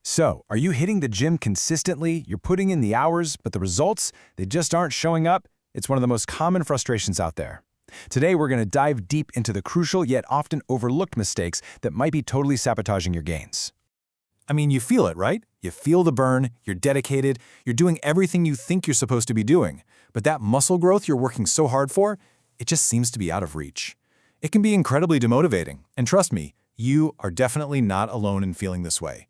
So, are you hitting the gym consistently? You're putting in the hours, but the results, they just aren't showing up? It's one of the most common frustrations out there. Today, we're going to dive deep into the crucial yet often overlooked mistakes that might be totally sabotaging your gains. I mean, you feel it, right? You feel the burn, you're dedicated, you're doing everything you think you're supposed to be doing. But that muscle growth you're working so hard for, it just seems to be out of reach. It can be incredibly demotivating, and trust me, you are definitely not alone in feeling this way.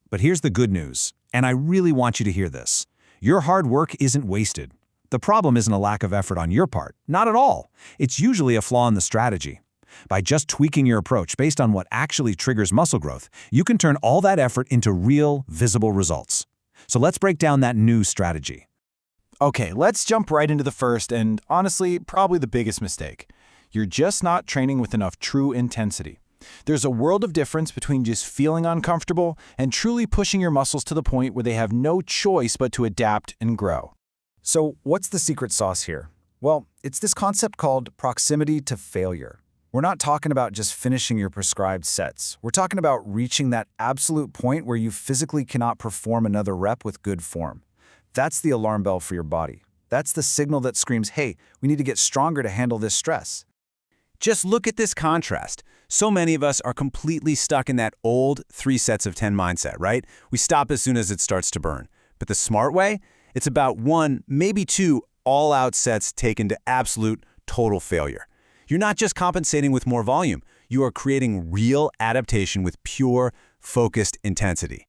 But here's the good news, and I really want you to hear this. Your hard work isn't wasted. The problem isn't a lack of effort on your part, not at all. It's usually a flaw in the strategy. By just tweaking your approach based on what actually triggers muscle growth, you can turn all that effort into real, visible results. So let's break down that new strategy. Okay, let's jump right into the first and, honestly, probably the biggest mistake. You're just not training with enough true intensity. There's a world of difference between just feeling uncomfortable and truly pushing your muscles to the point where they have no choice but to adapt and grow. So what's the secret sauce here? Well, it's this concept called proximity to failure. We're not talking about just finishing your prescribed sets. We're talking about reaching that absolute point where you physically cannot perform another rep with good form. That's the alarm bell for your body. That's the signal that screams, hey, we need to get stronger to handle this stress. Just look at this contrast. So many of us are completely stuck in that old 3 sets of 10 mindset, right? We stop as soon as it starts to burn. But the smart way? It's about 1, maybe 2 all-out sets taken to absolute, total failure. You're not just compensating with more volume. You are creating real adaptation with pure, focused intensity.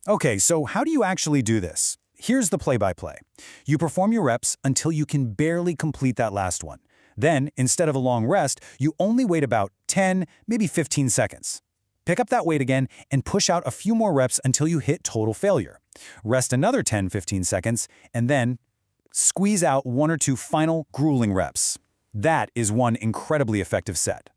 Okay, so how do you actually do this? Here's the play-by-play. You perform your reps until you can barely complete that last one. Then, instead of a long rest, you only wait about 10, maybe 15 seconds. Pick up that weight again and push out a few more reps until you hit total failure. Rest another 10-15 seconds, and then squeeze out 1 or 2 final grueling reps. That is one incredibly effective set.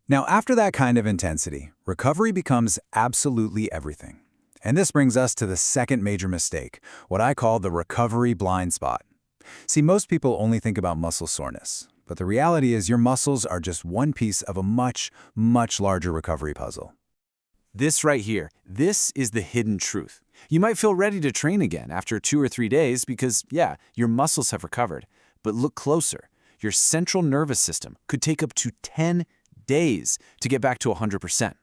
Now, after that kind of intensity, recovery becomes absolutely everything. And this brings us to the second major mistake, what I call the recovery blind spot. See, most people only think about muscle soreness. But the reality is your muscles are just one piece of a much, much larger recovery puzzle. This right here, this is the hidden truth. You might feel ready to train again after 2 or 3 days because, yeah, your muscles have recovered. But look closer. Your central nervous system could take up to 10 days to get back to 100%.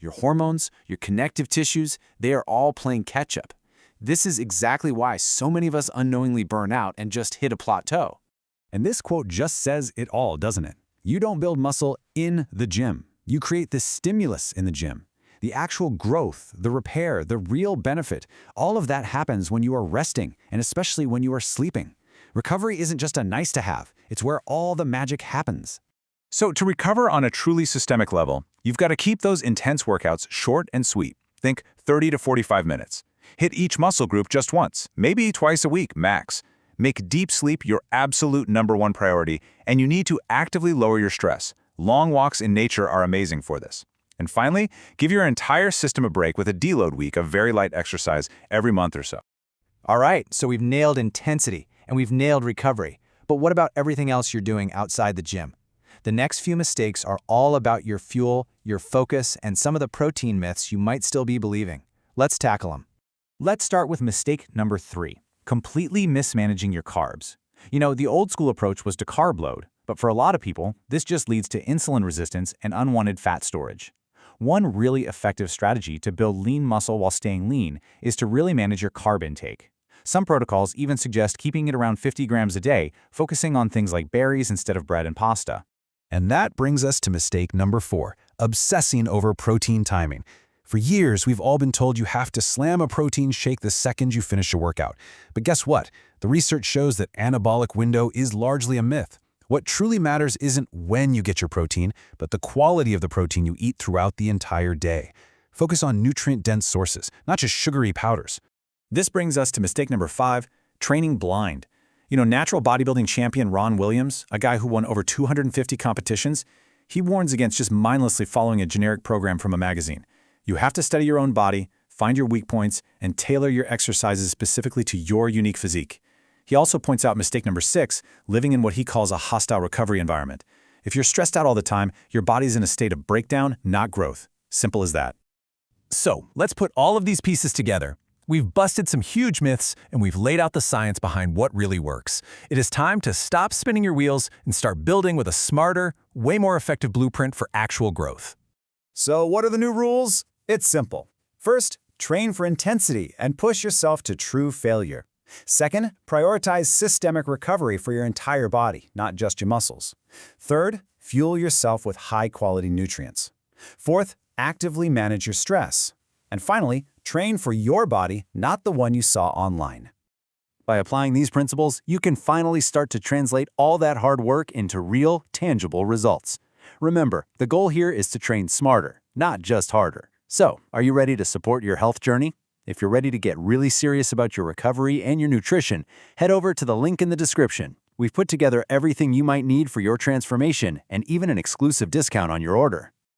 Your hormones, your connective tissues, they are all playing catch-up. This is exactly why so many of us unknowingly burn out and just hit a plateau. And this quote just says it all, doesn't it? You don't build muscle in the gym. You create the stimulus in the gym. The actual growth, the repair, the real benefit, all of that happens when you are resting, and especially when you are sleeping. Recovery isn't just a nice to have, it's where all the magic happens. So to recover on a truly systemic level, you've got to keep those intense workouts short and sweet. Think 30 to 45 minutes. Hit each muscle group just once, maybe twice a week, max. Make deep sleep your absolute #1 priority, and you need to actively lower your stress. Long walks in nature are amazing for this. And finally, give your entire system a break with a deload week of very light exercise every month or so. All right, so we've nailed intensity and we've nailed recovery. But what about everything else you're doing outside the gym? The next few mistakes are all about your fuel, your focus, and some of the protein myths you might still be believing. Let's tackle them. Let's start with mistake number 3. Completely mismanaging your carbs. You know, the old school approach was to carb load, but for a lot of people, this just leads to insulin resistance and unwanted fat storage. One really effective strategy to build lean muscle while staying lean is to really manage your carb intake. Some protocols even suggest keeping it around 50 grams a day, focusing on things like berries instead of bread and pasta. And that brings us to mistake number 4, obsessing over protein timing. For years, we've all been told you have to slam a protein shake the second you finish a workout. But guess what? The research shows that anabolic window is largely a myth. What truly matters isn't when you get your protein, but the quality of the protein you eat throughout the entire day. Focus on nutrient-dense sources, not just sugary powders. This brings us to mistake number 5, training blind. You know, natural bodybuilding champion Ron Williams, a guy who won over 250 competitions, he warns against just mindlessly following a generic program from a magazine. You have to study your own body, find your weak points, and tailor your exercises specifically to your unique physique. He also points out mistake number 6, living in what he calls a hostile recovery environment. If you're stressed out all the time, your body's in a state of breakdown, not growth. Simple as that. So, let's put all of these pieces together. We've busted some huge myths, and we've laid out the science behind what really works. It is time to stop spinning your wheels and start building with a smarter, way more effective blueprint for actual growth. So what are the new rules? It's simple. First, train for intensity and push yourself to true failure. Second, prioritize systemic recovery for your entire body, not just your muscles. Third, fuel yourself with high-quality nutrients. Fourth, actively manage your stress. And finally, train for your body, not the one you saw online. By applying these principles, you can finally start to translate all that hard work into real, tangible results. Remember, the goal here is to train smarter, not just harder. So, are you ready to support your health journey? If you're ready to get really serious about your recovery and your nutrition, head over to the link in the description. We've put together everything you might need for your transformation and even an exclusive discount on your order.